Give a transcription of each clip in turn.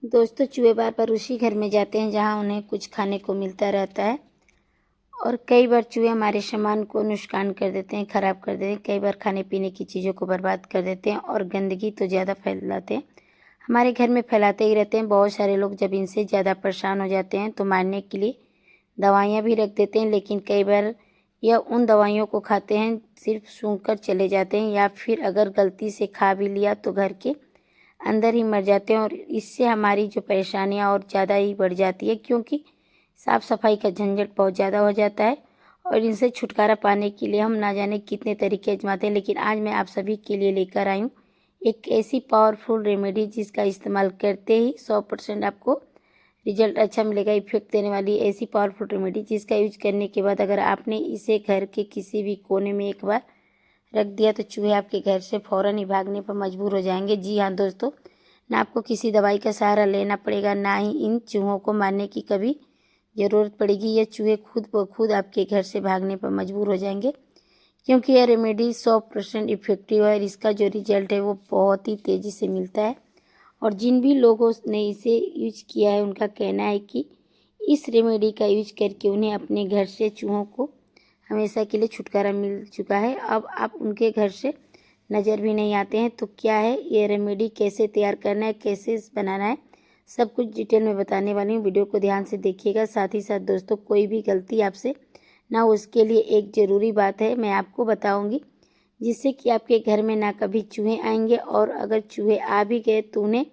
दोस्तों, चूहे बार बार उसी घर में जाते हैं जहां उन्हें कुछ खाने को मिलता रहता है। और कई बार चूहे हमारे सामान को नुकसान कर देते हैं, ख़राब कर देते हैं। कई बार खाने पीने की चीज़ों को बर्बाद कर देते हैं और गंदगी तो ज़्यादा फैलाते हैं, हमारे घर में फैलाते ही रहते हैं। बहुत सारे लोग जब इनसे ज़्यादा परेशान हो जाते हैं तो मारने के लिए दवाइयाँ भी रख देते हैं, लेकिन कई बार यह उन दवाइयों को खाते हैं, सिर्फ सूंघ कर चले जाते हैं, या फिर अगर गलती से खा भी लिया तो घर के अंदर ही मर जाते हैं। और इससे हमारी जो परेशानियां और ज़्यादा ही बढ़ जाती है, क्योंकि साफ़ सफाई का झंझट बहुत ज़्यादा हो जाता है। और इनसे छुटकारा पाने के लिए हम ना जाने कितने तरीके आजमाते हैं, लेकिन आज मैं आप सभी के लिए लेकर आई हूँ एक ऐसी पावरफुल रेमेडी जिसका इस्तेमाल करते ही 100% आपको रिजल्ट अच्छा मिलेगा। इफेक्ट देने वाली ऐसी पावरफुल रेमेडी जिसका यूज करने के बाद अगर आपने इसे घर के किसी भी कोने में एक बार रख दिया तो चूहे आपके घर से फौरन ही भागने पर मजबूर हो जाएंगे। जी हाँ दोस्तों, ना आपको किसी दवाई का सहारा लेना पड़ेगा, ना ही इन चूहों को मारने की कभी ज़रूरत पड़ेगी। ये चूहे खुद ब खुद आपके घर से भागने पर मजबूर हो जाएंगे, क्योंकि यह रेमेडी 100% इफेक्टिव है और इसका जो रिजल्ट है वो बहुत ही तेज़ी से मिलता है। और जिन भी लोगों ने इसे यूज किया है उनका कहना है कि इस रेमेडी का यूज करके उन्हें अपने घर से चूहों को हमेशा के लिए छुटकारा मिल चुका है। अब आप उनके घर से नज़र भी नहीं आते हैं। तो क्या है ये रेमेडी, कैसे तैयार करना है, कैसे बनाना है, सब कुछ डिटेल में बताने वाली हूँ। वीडियो को ध्यान से देखिएगा। साथ ही साथ दोस्तों, कोई भी गलती आपसे ना हो उसके लिए एक ज़रूरी बात है मैं आपको बताऊँगी, जिससे कि आपके घर में ना कभी चूहे आएंगे, और अगर चूहे आ भी गए तो उन्हें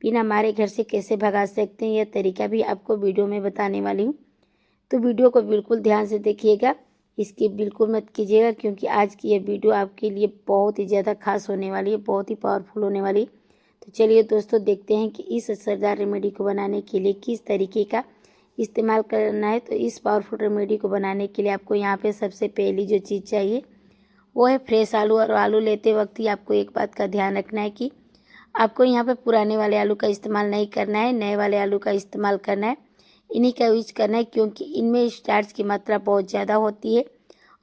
बिना मारे घर से कैसे भगा सकते हैं, यह तरीका भी आपको वीडियो में बताने वाली हूँ। तो वीडियो को बिल्कुल ध्यान से देखिएगा, स्किप बिल्कुल मत कीजिएगा, क्योंकि आज की यह वीडियो आपके लिए बहुत ही ज़्यादा खास होने वाली है, बहुत ही पावरफुल होने वाली है। तो चलिए दोस्तों, देखते हैं कि इस असरदार रेमेडी को बनाने के लिए किस तरीके का इस्तेमाल करना है। तो इस पावरफुल रेमेडी को बनाने के लिए आपको यहाँ पे सबसे पहली जो चीज़ चाहिए वो है फ्रेश आलू। और आलू लेते वक्त ही आपको एक बात का ध्यान रखना है कि आपको यहाँ पे पुराने वाले आलू का इस्तेमाल नहीं करना है, नए वाले आलू का इस्तेमाल करना है। इन्हीं का यूज करना है, क्योंकि इनमें स्टार्च की मात्रा बहुत ज़्यादा होती है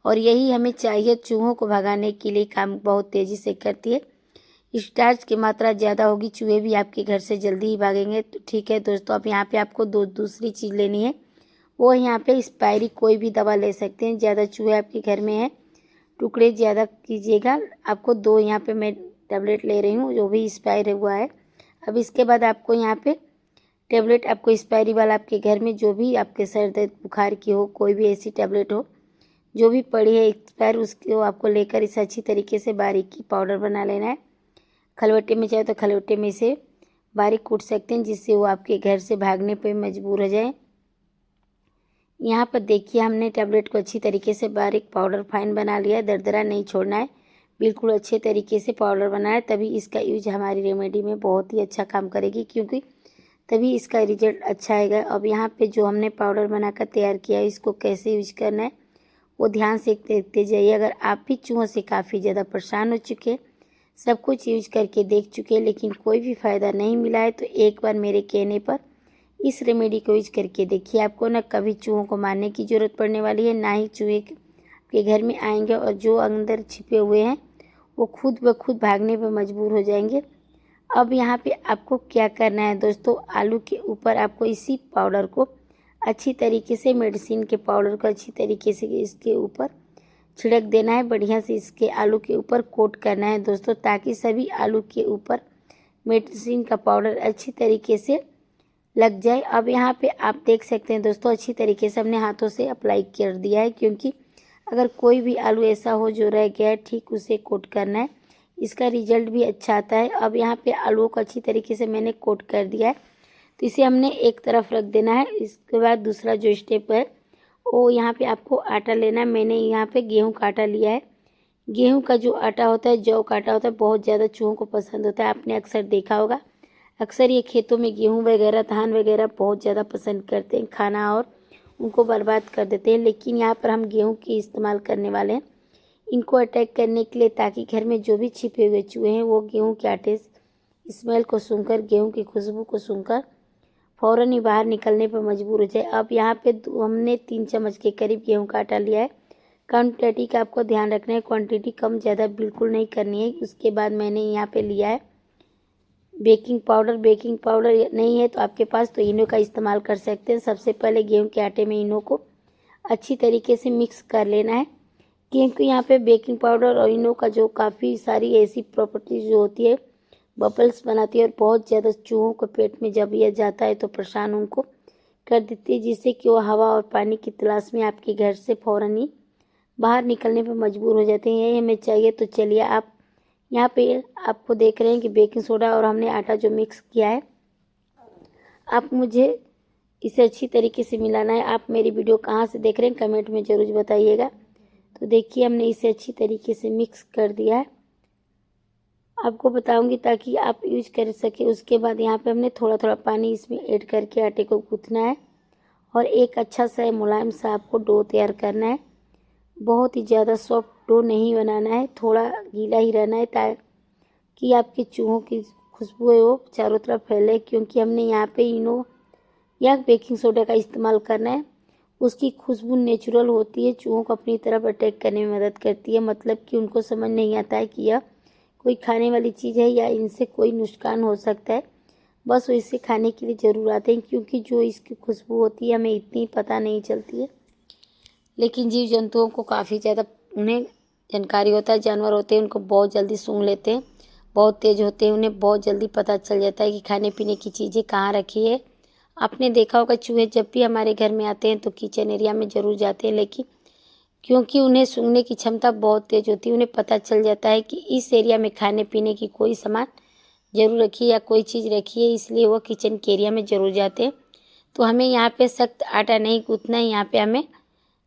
और यही हमें चाहिए। चूहों को भगाने के लिए काम बहुत तेज़ी से करती है। स्टार्च की मात्रा ज़्यादा होगी, चूहे भी आपके घर से जल्दी ही भागेंगे। तो ठीक है दोस्तों, अब यहाँ पे आपको दूसरी चीज़ लेनी है, वो यहाँ पे एक्सपायरी कोई भी दवा ले सकते हैं। ज़्यादा चूहे आपके घर में हैं, टुकड़े ज़्यादा कीजिएगा। आपको 2 यहाँ पे मैं टैबलेट ले रही हूँ जो भी एक्सपायर हुआ है। अब इसके बाद आपको यहाँ पे टैबलेट, आपको एक्सपायरी वाला आपके घर में जो भी आपके सर दर्द बुखार की हो, कोई भी ऐसी टैबलेट हो जो भी पड़ी है एक्सपायर, उसको आपको लेकर इसे अच्छी तरीके से बारीकी पाउडर बना लेना है। खलवट्टे में चाहे तो खलवट्टे में इसे बारीक कूट सकते हैं, जिससे वो आपके घर से भागने पर मजबूर हो जाए। यहाँ पर देखिए, हमने टैबलेट को अच्छी तरीके से बारीक पाउडर फाइन बना लिया है। दरदरा नहीं छोड़ना है, बिल्कुल अच्छे तरीके से पाउडर बनाना है, तभी इसका यूज हमारी रेमेडी में बहुत ही अच्छा काम करेगी, क्योंकि तभी इसका रिजल्ट अच्छा आएगा। अब यहाँ पे जो हमने पाउडर बनाकर तैयार किया है, इसको कैसे यूज करना है वो ध्यान से देखते जाइए। अगर आप भी चूहों से काफ़ी ज़्यादा परेशान हो चुके, सब कुछ यूज करके देख चुके, लेकिन कोई भी फ़ायदा नहीं मिला है, तो एक बार मेरे कहने पर इस रेमेडी को यूज करके देखिए। आपको ना कभी चूहों को मारने की ज़रूरत पड़ने वाली है, ना ही चूहे के घर में आएंगे, और जो अंदर छिपे हुए हैं वो खुद ब खुद भागने पर मजबूर हो जाएंगे। अब यहाँ पे आपको क्या करना है दोस्तों, आलू के ऊपर आपको इसी पाउडर को अच्छी तरीके से, मेडिसिन के पाउडर को अच्छी तरीके से इसके ऊपर छिड़क देना है। बढ़िया से इसके आलू के ऊपर कोट करना है दोस्तों, ताकि सभी आलू के ऊपर मेडिसिन का पाउडर अच्छी तरीके से लग जाए। अब यहाँ पे आप देख सकते हैं दोस्तों, अच्छी तरीके से हमने हाथों से अप्लाई कर दिया है, क्योंकि अगर कोई भी आलू ऐसा हो जो रह गया है, ठीक उसे कोट करना है, इसका रिजल्ट भी अच्छा आता है। अब यहाँ पे आलूओं को अच्छी तरीके से मैंने कोट कर दिया है, तो इसे हमने एक तरफ रख देना है। इसके बाद दूसरा जो स्टेप है वो यहाँ पे आपको आटा लेना है। मैंने यहाँ पे गेहूँ का आटा लिया है। गेहूँ का जो आटा होता है, जौ का आटा होता है, बहुत ज़्यादा चूहों को पसंद होता है। आपने अक्सर देखा होगा, अक्सर ये खेतों में गेहूँ वगैरह, धान वगैरह बहुत ज़्यादा पसंद करते हैं खाना, और उनको बर्बाद कर देते हैं। लेकिन यहाँ पर हम गेहूँ की इस्तेमाल करने वाले हैं इनको अटैक करने के लिए, ताकि घर में जो भी छिपे हुए चूहे हैं वो गेहूँ के आटे स्मेल को सूंघकर, गेहूँ की खुशबू को सूंघकर फ़ौरन ही बाहर निकलने पर मजबूर हो जाए। अब यहाँ पे हमने 3 चम्मच के करीब गेहूँ का आटा लिया है। क्वान्टिटी का आपको ध्यान रखना है, क्वांटिटी कम ज़्यादा बिल्कुल नहीं करनी है। उसके बाद मैंने यहाँ पे लिया है बेकिंग पाउडर नहीं है तो आपके पास तो इनो का इस्तेमाल कर सकते हैं। सबसे पहले गेहूं के आटे में इनो को अच्छी तरीके से मिक्स कर लेना है, क्योंकि यहाँ पे बेकिंग पाउडर और इनो का जो काफ़ी सारी ऐसी प्रॉपर्टीज जो होती है, बबल्स बनाती है और बहुत ज़्यादा चूहों को पेट में जब यह जाता है तो परेशान उनको कर देती है, जिससे कि वो हवा और पानी की तलाश में आपके घर से फ़ौरन ही बाहर निकलने पर मजबूर हो जाते हैं। यही हमें चाहिए। तो चलिए, आप यहाँ पे आपको देख रहे हैं कि बेकिंग सोडा और हमने आटा जो मिक्स किया है, आप मुझे इसे अच्छी तरीके से मिलाना है। आप मेरी वीडियो कहाँ से देख रहे हैं कमेंट में ज़रूर बताइएगा। तो देखिए, हमने इसे अच्छी तरीके से मिक्स कर दिया है। आपको बताऊंगी ताकि आप यूज कर सके। उसके बाद यहाँ पे हमने थोड़ा थोड़ा पानी इसमें ऐड करके आटे को गूँथना है और एक अच्छा सा मुलायम सा आपको डो तैयार करना है। बहुत ही ज़्यादा सॉफ्ट डो नहीं बनाना है, थोड़ा गीला ही रहना है ताकि आपके चूहों की खुशबू है वो चारों तरफ फैले, क्योंकि हमने यहाँ पे इनो या बेकिंग सोडा का इस्तेमाल करना है। उसकी खुशबू नेचुरल होती है, चूहों को अपनी तरफ अटैक करने में मदद करती है। मतलब कि उनको समझ नहीं आता है कि यह कोई खाने वाली चीज़ है या इनसे कोई नुकसान हो सकता है, बस वो इसे खाने के लिए ज़रूर आते हैं, क्योंकि जो इसकी खुशबू होती है हमें इतनी पता नहीं चलती है, लेकिन जीव जंतुओं को काफ़ी ज़्यादा उन्हें जानकारी होता है। जानवर होते हैं उनको बहुत जल्दी सूंघ लेते हैं, बहुत तेज़ होते हैं, उन्हें बहुत जल्दी पता चल जाता है कि खाने पीने की चीज़ें कहाँ रखी है। आपने देखा होगा चूहे जब भी हमारे घर में आते हैं तो किचन एरिया में ज़रूर जाते हैं, लेकिन क्योंकि उन्हें सूंघने की क्षमता बहुत तेज़ होती है, उन्हें पता चल जाता है कि इस एरिया में खाने पीने की कोई सामान ज़रूर रखी है या कोई चीज़ रखी है, इसलिए वो किचन के एरिया में ज़रूर जाते हैं। तो हमें यहाँ पे सख्त आटा नहीं गूँथना है, यहाँ पे हमें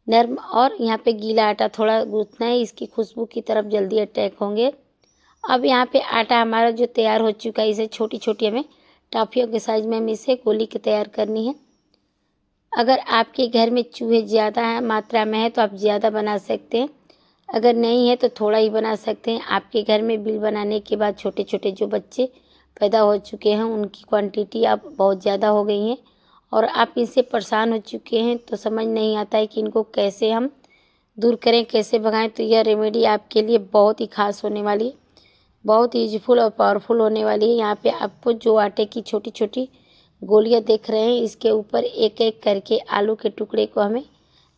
नर्म और यहाँ पे गीला आटा थोड़ा गूँथना है। इसकी खुशबू की तरफ जल्दी अटैक होंगे। अब यहाँ पे आटा हमारा जो तैयार हो चुका है, इसे छोटी छोटी हमें टाफियों के साइज में हमें इसे गोली के तैयार करनी है। अगर आपके घर में चूहे ज़्यादा मात्रा में है तो आप ज़्यादा बना सकते हैं, अगर नहीं है तो थोड़ा ही बना सकते हैं। आपके घर में बिल बनाने के बाद छोटे छोटे जो बच्चे पैदा हो चुके हैं उनकी क्वांटिटी अब बहुत ज़्यादा हो गई है और आप इनसे परेशान हो चुके हैं, तो समझ नहीं आता है कि इनको कैसे हम दूर करें, कैसे भगाएं। तो यह रेमेडी आपके लिए बहुत ही खास होने वाली है, बहुत यूजफुल और पावरफुल होने वाली है। यहाँ पे आपको जो आटे की छोटी छोटी गोलियां देख रहे हैं, इसके ऊपर एक एक करके आलू के टुकड़े को हमें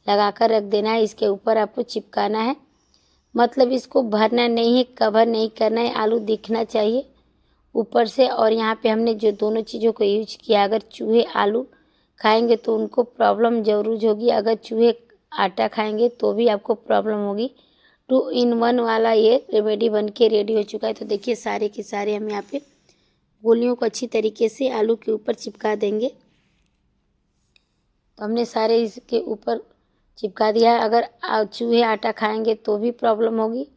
लगा कर रख देना है। इसके ऊपर आपको चिपकाना है, मतलब इसको भरना नहीं है, कवर नहीं करना है, आलू दिखना चाहिए ऊपर से। और यहाँ पे हमने जो दोनों चीज़ों को यूज किया, अगर चूहे आलू खाएंगे तो उनको प्रॉब्लम जरूर होगी, अगर चूहे आटा खाएंगे तो भी आपको प्रॉब्लम होगी। 2 in 1 वाला ये रेमेडी बन के रेडी हो चुका है। तो देखिए, सारे के सारे हम यहाँ पे गोलियों को अच्छी तरीके से आलू के ऊपर चिपका देंगे। तो हमने सारे इसके ऊपर चिपका दिया है। अगर चूहे आटा खाएंगे तो भी प्रॉब्लम होगी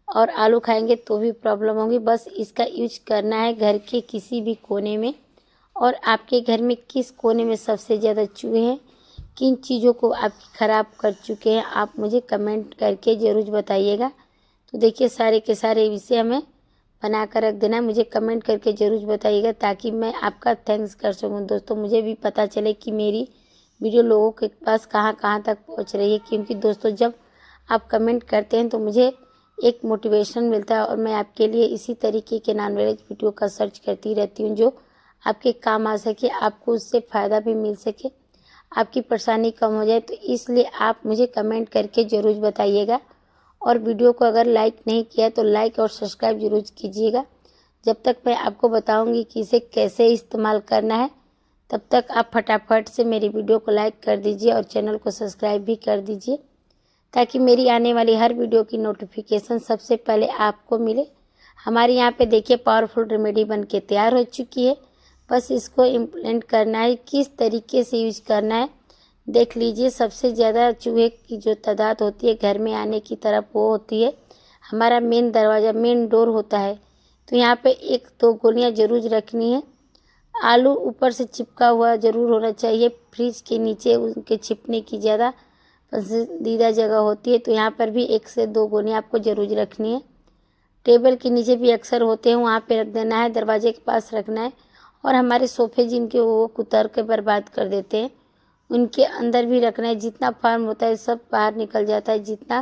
और आलू खाएंगे तो भी प्रॉब्लम होगी। बस इसका यूज करना है घर के किसी भी कोने में। और आपके घर में किस कोने में सबसे ज़्यादा चूहे हैं, किन चीज़ों को आप ख़राब कर चुके हैं, आप मुझे कमेंट करके ज़रूर बताइएगा। तो देखिए, सारे के सारे इसे हमें बना कर रख देना है। मुझे कमेंट करके ज़रूर बताइएगा ताकि मैं आपका थैंक्स कर सकूं। दोस्तों, मुझे भी पता चले कि मेरी वीडियो लोगों के पास कहाँ कहाँ तक पहुँच रही है, क्योंकि दोस्तों जब आप कमेंट करते हैं तो मुझे एक मोटिवेशन मिलता है और मैं आपके लिए इसी तरीके के नॉन वेज वीडियो का सर्च करती रहती हूँ जो आपके काम आ सके, आपको उससे फ़ायदा भी मिल सके, आपकी परेशानी कम हो जाए। तो इसलिए आप मुझे कमेंट करके ज़रूर बताइएगा। और वीडियो को अगर लाइक नहीं किया तो लाइक और सब्सक्राइब जरूर कीजिएगा। जब तक मैं आपको बताऊंगी कि इसे कैसे इस्तेमाल करना है, तब तक आप फटाफट से मेरी वीडियो को लाइक कर दीजिए और चैनल को सब्सक्राइब भी कर दीजिए, ताकि मेरी आने वाली हर वीडियो की नोटिफिकेशन सबसे पहले आपको मिले। हमारे यहाँ पे देखिए, पावरफुल रेमेडी बन के तैयार हो चुकी है। बस इसको इम्प्लीमेंट करना है, किस तरीके से यूज करना है देख लीजिए। सबसे ज़्यादा चूहे की जो तादाद होती है घर में आने की तरफ, वो होती है हमारा मेन दरवाज़ा, मेन डोर होता है। तो यहाँ पे 1-2 गोलियाँ ज़रूर रखनी है। आलू ऊपर से चिपका हुआ ज़रूर होना चाहिए, फ्रिज के नीचे उनके छिपने की ज़्यादा पसंदीदा जगह होती है। तो यहाँ पर भी 1 से 2 गोलियाँ आपको ज़रूर रखनी है। टेबल के नीचे भी अक्सर होते हैं, वहाँ पे रख देना है, दरवाजे के पास रखना है। और हमारे सोफे जिनके वो कुतर के बर्बाद कर देते हैं, उनके अंदर भी रखना है। जितना फार्म होता है सब बाहर निकल जाता है, जितना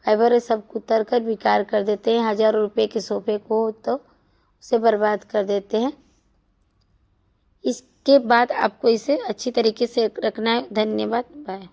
फाइबर है सब कुतर कर बेकार कर देते हैं। हज़ारों रुपए के सोफे को तो उसे बर्बाद कर देते हैं। इसके बाद आपको इसे अच्छी तरीके से रखना है। धन्यवाद, बाय।